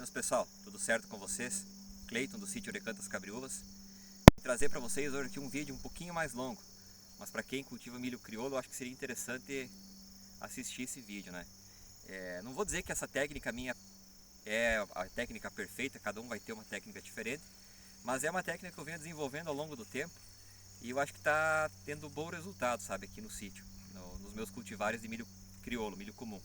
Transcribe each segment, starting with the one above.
Buenas pessoal, tudo certo com vocês? Cleiton do sítio Recantas Cabriúvas. Vou trazer para vocês hoje aqui um vídeo um pouquinho mais longo, mas para quem cultiva milho crioulo, eu acho que seria interessante assistir esse vídeo, né? Não vou dizer que essa técnica minha é a técnica perfeita, cada um vai ter uma técnica diferente, mas é uma técnica que eu venho desenvolvendo ao longo do tempo e eu acho que está tendo bom resultado, sabe, aqui no sítio, nos meus cultivares de milho crioulo, milho comum.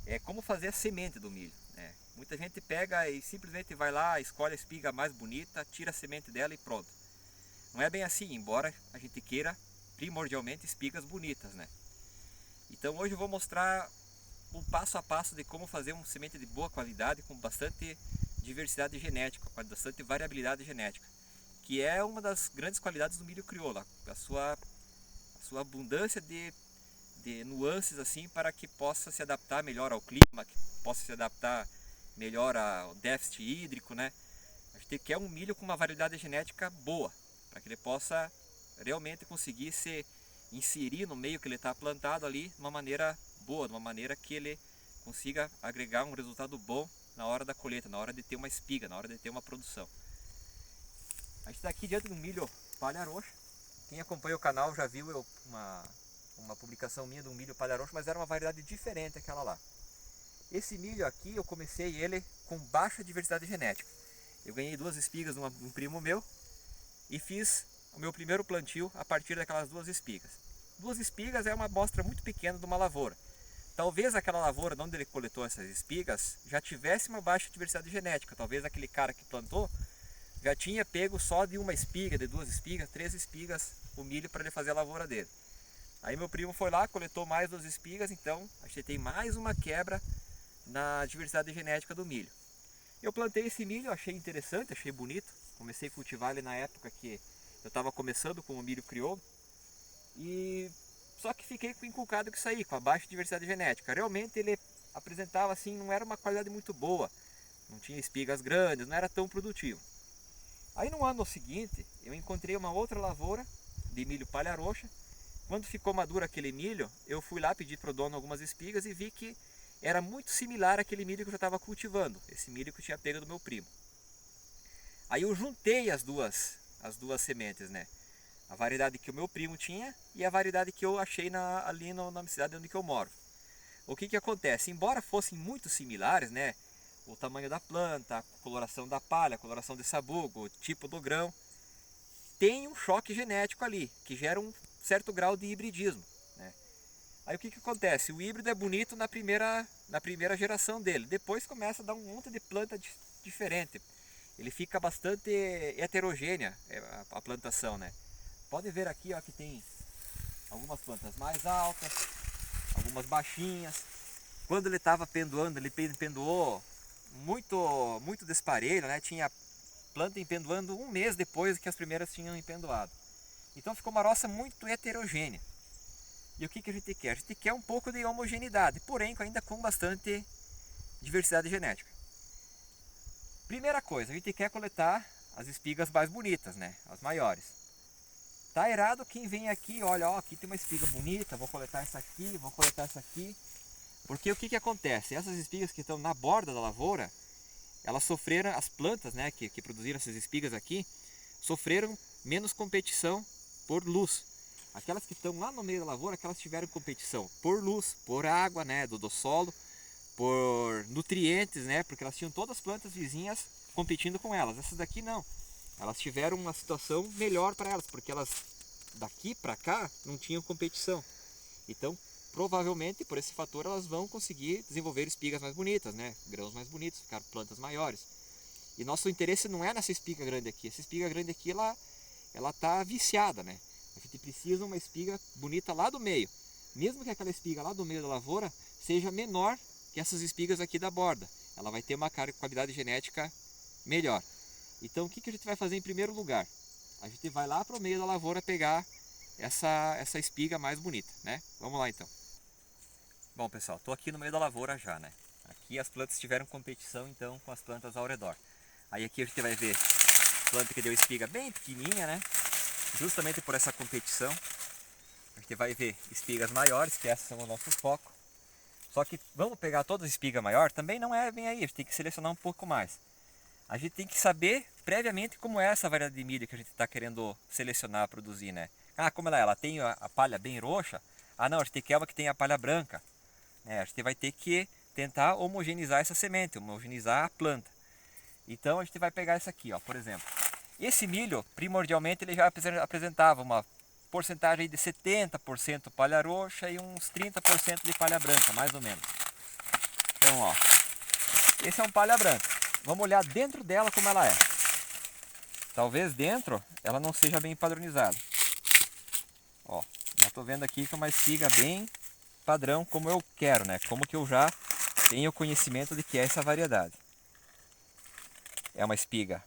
É como fazer a semente do milho, né? Muita gente pega e simplesmente vai lá, escolhe a espiga mais bonita, tira a semente dela e pronto. Não é bem assim, embora a gente queira primordialmente espigas bonitas, né? Então hoje eu vou mostrar o passo a passo de como fazer uma semente de boa qualidade com bastante diversidade genética, com bastante variabilidade genética, que é uma das grandes qualidades do milho crioulo, a sua abundância de nuances assim para que possa se adaptar melhor ao clima, que possa se adaptar melhor ao déficit hídrico, né? A gente quer um milho com uma variedade genética boa, para que ele possa realmente conseguir se inserir no meio que ele está plantado ali de uma maneira boa, de uma maneira que ele consiga agregar um resultado bom na hora da colheita, na hora de ter uma espiga, na hora de ter uma produção. A gente está aqui diante de um milho palha roxa. Quem acompanha o canal já viu uma publicação minha de um milho palha roxa, mas era uma variedade diferente daquela lá. Esse milho aqui eu comecei ele com baixa diversidade genética. Eu ganhei duas espigas de um primo meu e fiz o meu primeiro plantio a partir daquelas duas espigas. Duas espigas é uma amostra muito pequena de uma lavoura. Talvez aquela lavoura onde ele coletou essas espigas já tivesse uma baixa diversidade genética. Talvez aquele cara que plantou já tinha pego só de uma espiga, de duas espigas, 3 espigas o milho para ele fazer a lavoura dele. Aí meu primo foi lá, coletou mais 2 espigas, então a gente tem mais uma quebra na diversidade genética do milho. Eu plantei esse milho, achei interessante, achei bonito. Comecei a cultivar ele na época que eu estava começando com o milho crioulo. E só que fiquei inculcado com isso aí, com a baixa diversidade genética. Realmente ele apresentava assim, não era uma qualidade muito boa. Não tinha espigas grandes, não era tão produtivo. Aí no ano seguinte, eu encontrei uma outra lavoura de milho palha roxa. Quando ficou maduro aquele milho, eu fui lá pedir para o dono algumas espigas e vi que era muito similar àquele milho que eu já estava cultivando, esse milho que eu tinha pego do meu primo. Aí eu juntei as duas sementes, né? A variedade que o meu primo tinha e a variedade que eu achei ali na cidade onde que eu moro. O que que acontece? Embora fossem muito similares, né? O tamanho da planta, a coloração da palha, a coloração de sabugo, o tipo do grão, tem um choque genético ali, que gera um certo grau de hibridismo, né? Aí o que que acontece? O híbrido é bonito na primeira geração dele, depois começa a dar um monte de planta diferente. Ele fica bastante heterogênea a plantação, né? Pode ver aqui, ó, que tem algumas plantas mais altas, algumas baixinhas. Quando ele estava pendoando, ele pendoou muito desparelho, né? Tinha planta empendoando um mês depois que as primeiras tinham empendoado. Então ficou uma roça muito heterogênea. E o que que a gente quer? A gente quer um pouco de homogeneidade, porém ainda com bastante diversidade genética. Primeira coisa, a gente quer coletar as espigas mais bonitas, né? As maiores. Tá errado quem vem aqui, olha, ó, aqui tem uma espiga bonita, vou coletar essa aqui, vou coletar essa aqui. Porque o que que acontece? Essas espigas que estão na borda da lavoura, elas sofreram, as plantas, né, que produziram essas espigas aqui, sofreram menos competição por luz. Aquelas que estão lá no meio da lavoura, aquelas tiveram competição por luz, por água, né, do solo, por nutrientes, né, porque elas tinham todas as plantas vizinhas competindo com elas. Essas daqui não. Elas tiveram uma situação melhor para elas, porque elas daqui para cá não tinham competição. Então, provavelmente por esse fator elas vão conseguir desenvolver espigas mais bonitas, né, grãos mais bonitos, ficar plantas maiores. E nosso interesse não é nessa espiga grande aqui. Essa espiga grande aqui, ela tá viciada, né? A gente precisa de uma espiga bonita lá do meio. Mesmo que aquela espiga lá do meio da lavoura seja menor que essas espigas aqui da borda. Ela vai ter uma qualidade genética melhor. Então o que que a gente vai fazer em primeiro lugar? A gente vai lá para o meio da lavoura pegar essa espiga mais bonita, né? Vamos lá então. Bom pessoal, estou aqui no meio da lavoura já, né? Aqui as plantas tiveram competição então com as plantas ao redor. Aí aqui a gente vai ver planta que deu espiga bem pequenininha, né? Justamente por essa competição. A gente vai ver espigas maiores, que essas são o nosso foco. Só que vamos pegar toda a espiga maior, também não é bem aí, a gente tem que selecionar um pouco mais. A gente tem que saber previamente como é essa variedade de milho que a gente está querendo selecionar, produzir, né? Ah, como ela é? Ela tem a palha bem roxa? Ah não, a gente quer uma que tem a palha branca. A gente vai ter que tentar homogeneizar essa semente, homogeneizar a planta. Então a gente vai pegar essa aqui, ó, por exemplo. Esse milho, primordialmente, ele já apresentava uma porcentagem de 70% palha roxa e uns 30% de palha branca, mais ou menos. Então, ó, esse é um palha branca. Vamos olhar dentro dela como ela é. Talvez dentro ela não seja bem padronizada. Ó, já estou vendo aqui que é uma espiga bem padrão, como eu quero, né? Como que eu já tenho conhecimento de que é essa variedade. É uma espiga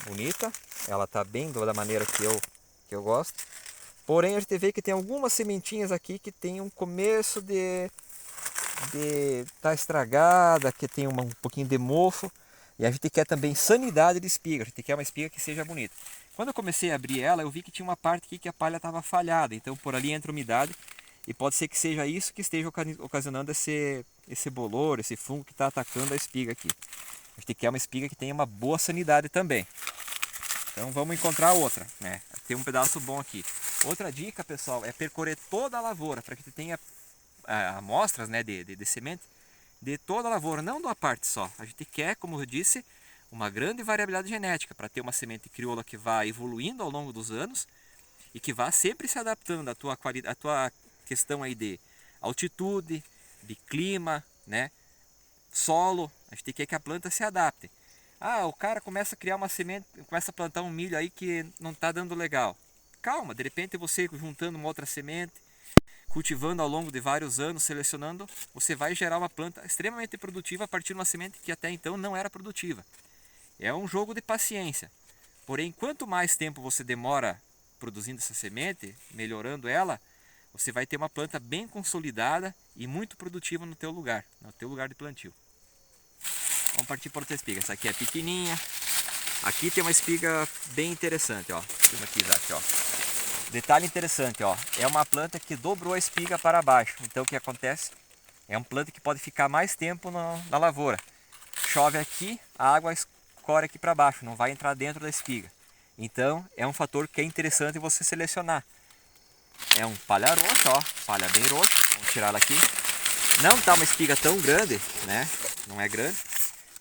bonita, ela está bem da maneira que eu gosto. Porém, a gente vê que tem algumas sementinhas aqui que tem um começo de tá estragada, que tem um pouquinho de mofo. E a gente quer também sanidade de espiga, a gente quer uma espiga que seja bonita. Quando eu comecei a abrir ela, eu vi que tinha uma parte aqui que a palha estava falhada, então por ali entra umidade e pode ser que seja isso que esteja ocasionando esse bolor, esse fungo que está atacando a espiga aqui. A gente quer uma espiga que tenha uma boa sanidade também. Então vamos encontrar outra, né? Tem um pedaço bom aqui. Outra dica, pessoal, é percorrer toda a lavoura para que você tenha amostras, né, de semente de toda a lavoura, não de uma parte só. A gente quer, como eu disse, uma grande variabilidade genética para ter uma semente crioula que vá evoluindo ao longo dos anos e que vá sempre se adaptando à tua questão aí de altitude, de clima, né, solo. A gente quer que a planta se adapte. Ah, o cara começa a criar uma semente, começa a plantar um milho aí que não está dando legal. Calma, de repente você juntando uma outra semente, cultivando ao longo de vários anos, selecionando, você vai gerar uma planta extremamente produtiva a partir de uma semente que até então não era produtiva. É um jogo de paciência. Porém, quanto mais tempo você demora produzindo essa semente, melhorando ela, você vai ter uma planta bem consolidada e muito produtiva no teu lugar de plantio. Vamos partir para outra espiga. Essa aqui é pequenininha. Aqui tem uma espiga bem interessante, ó. Aqui, Isaac, ó. Detalhe interessante, ó. É uma planta que dobrou a espiga para baixo. Então o que acontece? É uma planta que pode ficar mais tempo na lavoura. Chove aqui, a água escorre aqui para baixo, não vai entrar dentro da espiga. Então é um fator que é interessante você selecionar. É um palha roxa, ó. Palha bem roxa. Vamos tirar ela aqui. Não está uma espiga tão grande, né? Não é grande.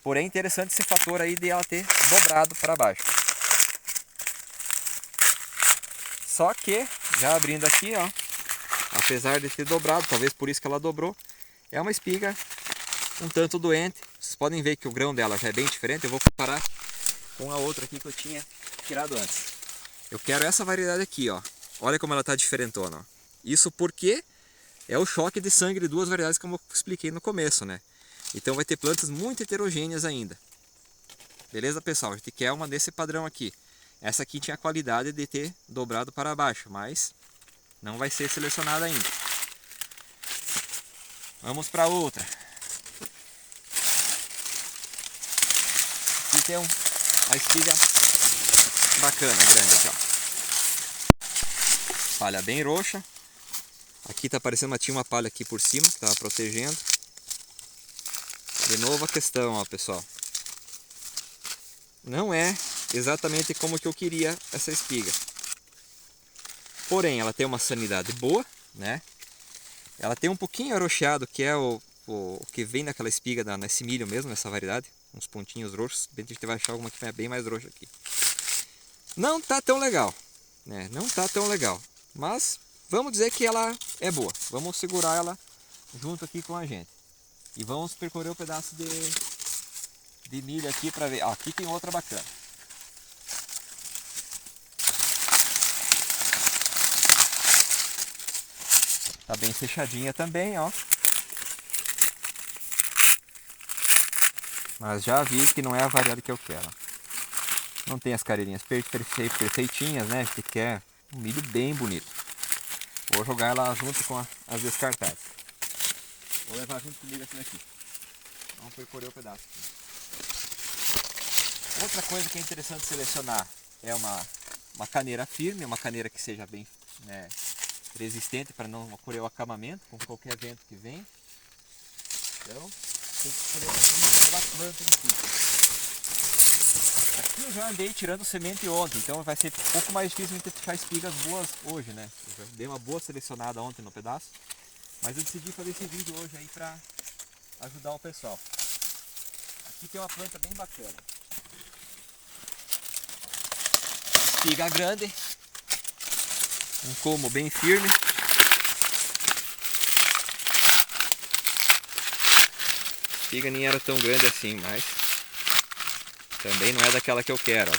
Porém, é interessante esse fator aí de ela ter dobrado para baixo. Só que, já abrindo aqui, ó, apesar de ter dobrado, talvez por isso que ela dobrou, é uma espiga um tanto doente. Vocês podem ver que o grão dela já é bem diferente. Eu vou comparar com a outra aqui que eu tinha tirado antes. Eu quero essa variedade aqui, ó. Olha como ela está diferentona, ó. Isso porque é o choque de sangue de duas variedades como eu expliquei no começo, né? Então vai ter plantas muito heterogêneas ainda. Beleza, pessoal? A gente quer uma desse padrão aqui. Essa aqui tinha a qualidade de ter dobrado para baixo, mas não vai ser selecionada ainda. Vamos para outra. Aqui tem uma espiga bacana, grande aqui, ó. Palha bem roxa. Aqui está aparecendo tinha uma palha aqui por cima que estava protegendo. De novo a questão, ó, pessoal. Não é exatamente como que eu queria essa espiga. Porém, ela tem uma sanidade boa, né? Ela tem um pouquinho arroxeado, que é o que vem naquela espiga, nesse milho mesmo, nessa variedade. Uns pontinhos roxos. A gente vai achar alguma que é bem mais roxa aqui. Não tá tão legal, né? Não tá tão legal. Mas vamos dizer que ela é boa. Vamos segurar ela junto aqui com a gente. E vamos percorrer o pedaço de milho aqui para ver. Ó, aqui tem outra bacana. Tá bem fechadinha também, ó. Mas já vi que não é a variedade que eu quero. Não tem as careirinhas perfeitinhas, né? A gente quer um milho bem bonito. Vou jogar ela junto com as descartadas. Vou levar junto comigo essa daqui. Vamos percorrer o pedaço. Outra coisa que é interessante selecionar é uma caneira firme, uma caneira que seja bem, né, resistente para não ocorrer o acamamento com qualquer vento que vem. Então tem que escolher uma planta em si. Aqui eu já andei tirando semente ontem, então vai ser um pouco mais difícil a gente achar espigas boas hoje, né? Eu já dei uma boa selecionada ontem no pedaço, mas eu decidi fazer esse vídeo hoje aí para ajudar o pessoal. Aqui tem uma planta bem bacana. Espiga grande, um colmo bem firme. A espiga nem era tão grande assim, mas também não é daquela que eu quero. Ó.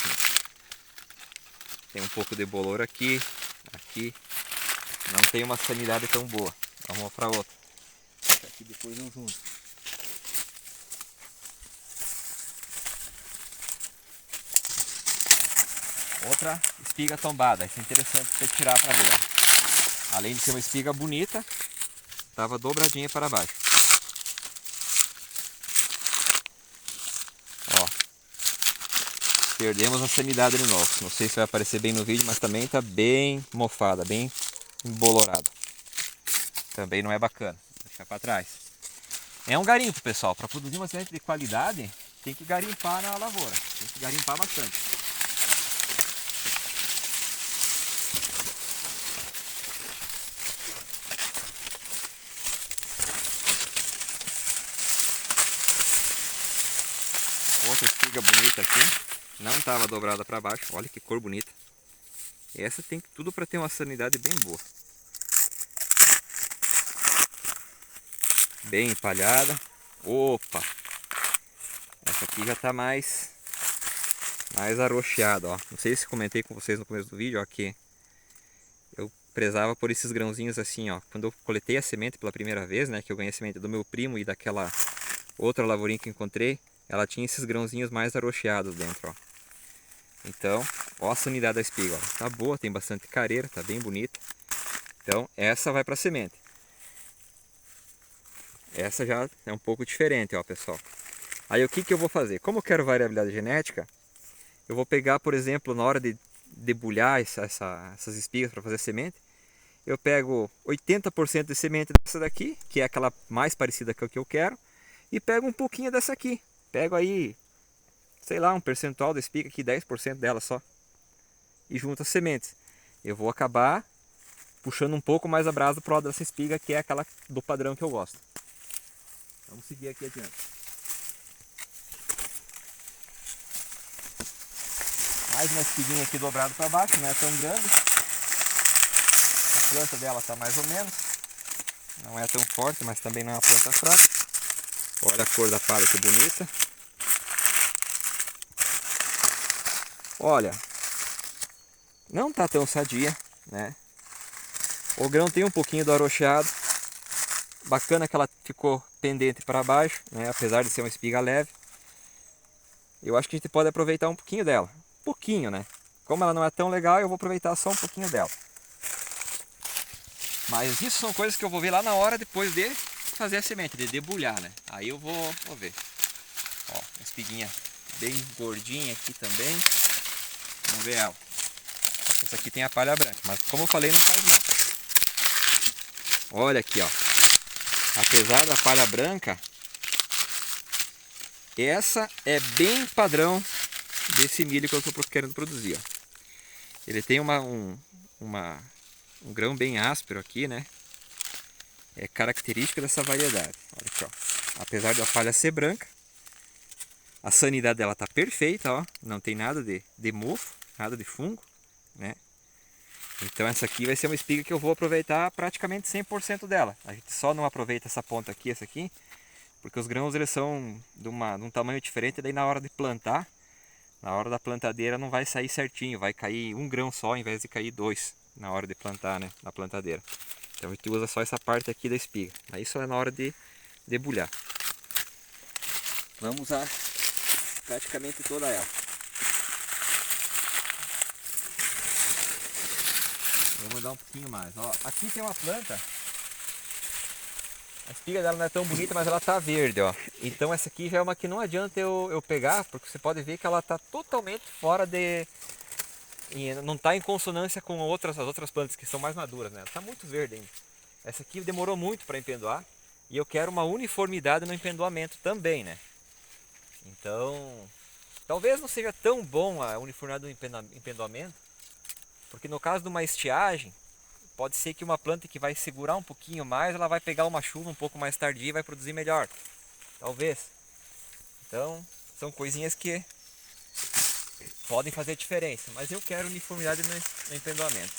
Tem um pouco de bolor aqui, aqui. Não tem uma sanidade tão boa. Vamos para outra. Essa aqui depois eu junto. Outra espiga tombada. Isso é interessante você tirar para ver. Ó. Além de ser uma espiga bonita, estava dobradinha para baixo. Ó. Perdemos a sanidade de novo. Não sei se vai aparecer bem no vídeo, mas também está bem mofada, bem embolorado. Também não é bacana. Vou deixar para trás. É um garimpo, pessoal. Para produzir uma semente de qualidade, tem que garimpar na lavoura. Tem que garimpar bastante. Outra espiga bonita aqui. Não estava dobrada para baixo. Olha que cor bonita. Essa tem tudo para ter uma sanidade bem boa. Bem empalhada. Opa! Essa aqui já está mais arroxeada, ó. Não sei se comentei com vocês no começo do vídeo, ó, que eu prezava por esses grãozinhos assim, ó. Quando eu coletei a semente pela primeira vez, né, que eu ganhei a semente do meu primo e daquela outra lavourinha que encontrei, ela tinha esses grãozinhos mais arroxeados dentro, ó. Então, ó a sanidade da espiga, ó. Tá boa, tem bastante careira, tá bem bonita. Então, essa vai para semente. Essa já é um pouco diferente, ó, pessoal. Aí o que eu vou fazer? Como eu quero variabilidade genética, eu vou pegar, por exemplo, na hora de debulhar essas espigas para fazer semente, eu pego 80% de semente dessa daqui, que é aquela mais parecida com a que eu quero, e pego um pouquinho dessa aqui. Pego aí, sei lá, um percentual da espiga aqui, 10% dela só, e junto as sementes. Eu vou acabar puxando um pouco mais a brasa pro lado dessa espiga, que é aquela do padrão que eu gosto. Vamos seguir aqui adiante. Mais uma espiguinha aqui dobrada para baixo, não é tão grande. A planta dela está mais ou menos. Não é tão forte, mas também não é uma planta fraca. Olha a cor da palha que bonita. Olha, não está tão sadia, né? O grão tem um pouquinho do arroxeado. Bacana que ela ficou pendente para baixo, né? Apesar de ser uma espiga leve. Eu acho que a gente pode aproveitar um pouquinho dela. Pouquinho, né? Como ela não é tão legal, eu vou aproveitar só um pouquinho dela. Mas isso são coisas que eu vou ver lá na hora depois de fazer a semente, de debulhar, né? Aí eu vou ver. Ó, uma espiguinha bem gordinha aqui também. Vamos ver ela. Essa aqui tem a palha branca, mas como eu falei, não faz mal. Olha aqui, ó. Apesar da palha branca, essa é bem padrão desse milho que eu estou querendo produzir, ó. Ele tem um grão bem áspero aqui, né? É característica dessa variedade. Olha aqui, ó. Apesar da palha ser branca, a sanidade dela tá perfeita, ó. Não tem nada de mofo, nada de fungo, né? Então essa aqui vai ser uma espiga que eu vou aproveitar praticamente 100% dela. A gente só não aproveita essa ponta aqui, essa aqui, porque os grãos eles são de um tamanho diferente, daí na hora de plantar, na hora da plantadeira não vai sair certinho, vai cair um grão só ao invés de cair dois na hora de plantar, né, na plantadeira. Então a gente usa só essa parte aqui da espiga, aí só é na hora de debulhar. Vamos usar praticamente toda ela. Vou dar um pouquinho mais. Ó, aqui tem uma planta. A espiga dela não é tão bonita, mas ela tá verde, ó. Então essa aqui já é uma que não adianta eu pegar, porque você pode ver que ela tá totalmente fora de não está em consonância com as outras plantas que são mais maduras, né? Está muito verde ainda. Essa aqui demorou muito para empendoar e eu quero uma uniformidade no empendoamento também, né? Então, talvez não seja tão bom a uniformidade do empendoamento, porque no caso de uma estiagem, pode ser que uma planta que vai segurar um pouquinho mais, ela vai pegar uma chuva um pouco mais tardia e vai produzir melhor. Talvez. Então, são coisinhas que podem fazer diferença, mas eu quero uniformidade no empendoamento.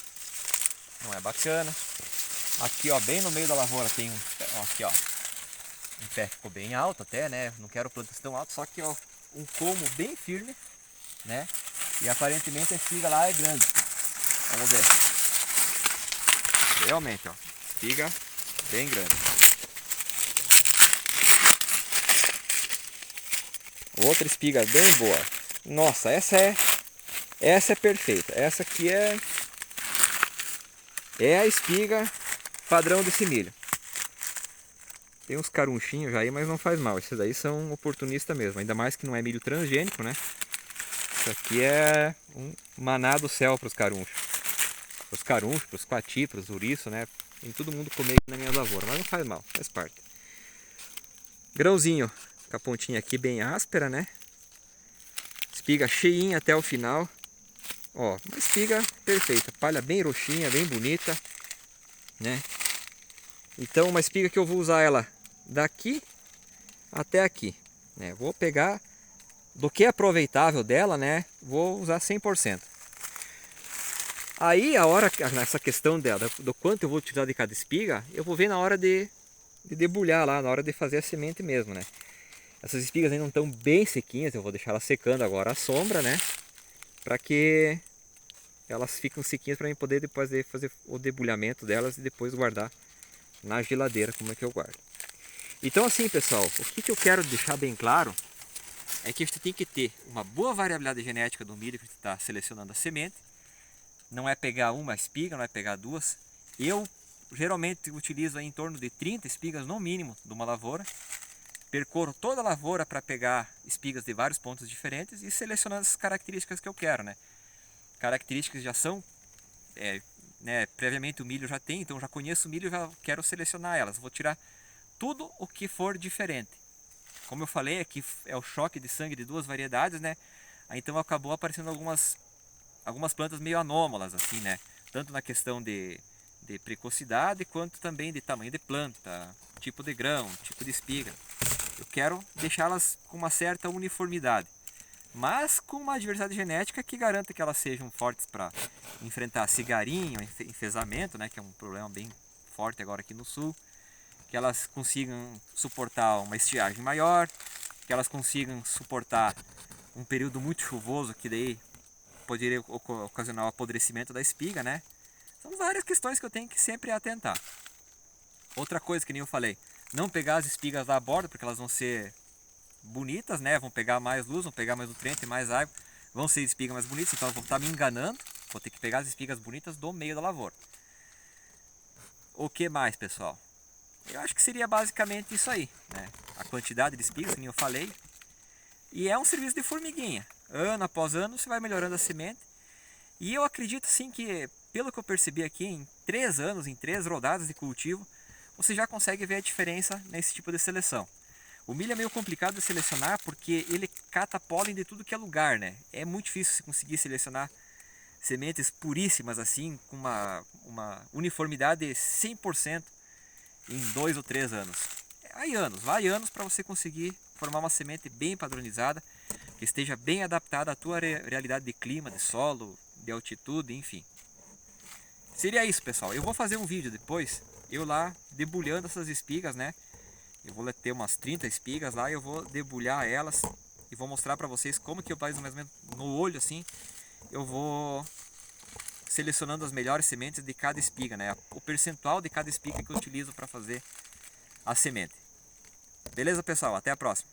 Não é bacana? Aqui, ó, bem no meio da lavoura tem um, ó, aqui, ó, um pé ficou bem alto até, né? Não quero plantas tão altas, só que, ó, um colmo bem firme, né? E aparentemente a espiga lá é grande. Vamos ver. Realmente, ó, espiga bem grande. Outra espiga bem boa. Nossa, essa é perfeita. Essa aqui é a espiga padrão desse milho. Tem uns carunchinhos já aí, mas não faz mal. Esses daí são oportunistas mesmo. Ainda mais que não é milho transgênico, né? Isso aqui é um maná do céu para os carunchos. Para os carunchos, para os coati, para os ouriços, né? Tem todo mundo comer na minha lavoura, mas não faz mal, faz parte. Grãozinho com a pontinha aqui bem áspera, né? Espiga cheinha até o final. Ó, uma espiga perfeita, palha bem roxinha, bem bonita, né? Então uma espiga que eu vou usar ela daqui até aqui, né? Vou pegar do que é aproveitável dela, né? Vou usar 100%. Aí a hora, nessa questão dela, do quanto eu vou utilizar de cada espiga, eu vou ver na hora de debulhar lá, na hora de fazer a semente mesmo, né? Essas espigas ainda não estão bem sequinhas, eu vou deixar elas secando agora à sombra, né? Para que elas fiquem sequinhas para mim poder depois fazer o debulhamento delas e depois guardar na geladeira, como é que eu guardo. Então assim, pessoal, o que eu quero deixar bem claro é que a gente tem que ter uma boa variabilidade genética do milho que a gente está selecionando a semente. Não é pegar uma espiga, não é pegar duas. Eu geralmente utilizo aí em torno de 30 espigas no mínimo de uma lavoura. Percorro toda a lavoura para pegar espigas de vários pontos diferentes e selecionando as características que eu quero, né? Características que já são, né, previamente o milho já tem, então já conheço o milho e já quero selecionar elas. Vou tirar tudo o que for diferente. Como eu falei, aqui é o choque de sangue de duas variedades, né? Aí, então acabou aparecendo algumas plantas meio anômalas, assim, né? Tanto na questão de precocidade, quanto também de tamanho de planta, tipo de grão, tipo de espiga. Eu quero deixá-las com uma certa uniformidade, mas com uma diversidade genética que garanta que elas sejam fortes para enfrentar cigarinho, enfesamento, né? Que é um problema bem forte agora aqui no sul. Que elas consigam suportar uma estiagem maior, que elas consigam suportar um período muito chuvoso, que daí poderia ocasionar o apodrecimento da espiga, né? São várias questões que eu tenho que sempre atentar. Outra coisa que nem eu falei, não pegar as espigas da borda, porque elas vão ser bonitas, né? Vão pegar mais luz, vão pegar mais nutriente, mais água, vão ser espigas mais bonitas, então eu vou estar me enganando, vou ter que pegar as espigas bonitas do meio da lavoura. O que mais, pessoal? Eu acho que seria basicamente isso aí, né? A quantidade de espigas, como eu falei. E é um serviço de formiguinha. Ano após ano você vai melhorando a semente. E eu acredito sim que, pelo que eu percebi aqui, em 3 anos, em 3 rodadas de cultivo, você já consegue ver a diferença nesse tipo de seleção. O milho é meio complicado de selecionar porque ele cata pólen de tudo que é lugar, né? É muito difícil você conseguir selecionar sementes puríssimas assim, com uma uniformidade 100%. Em 2 ou 3 anos. Vai anos para você conseguir formar uma semente bem padronizada, que esteja bem adaptada à tua realidade de clima, de solo, de altitude, enfim. Seria isso, pessoal. Eu vou fazer um vídeo depois, eu lá debulhando essas espigas, né? Eu vou ter umas 30 espigas lá, eu vou debulhar elas e vou mostrar para vocês como que eu faço mais ou menos no olho assim. Eu vou selecionando as melhores sementes de cada espiga, né? O percentual de cada espiga que eu utilizo para fazer a semente. Beleza, pessoal? Até a próxima!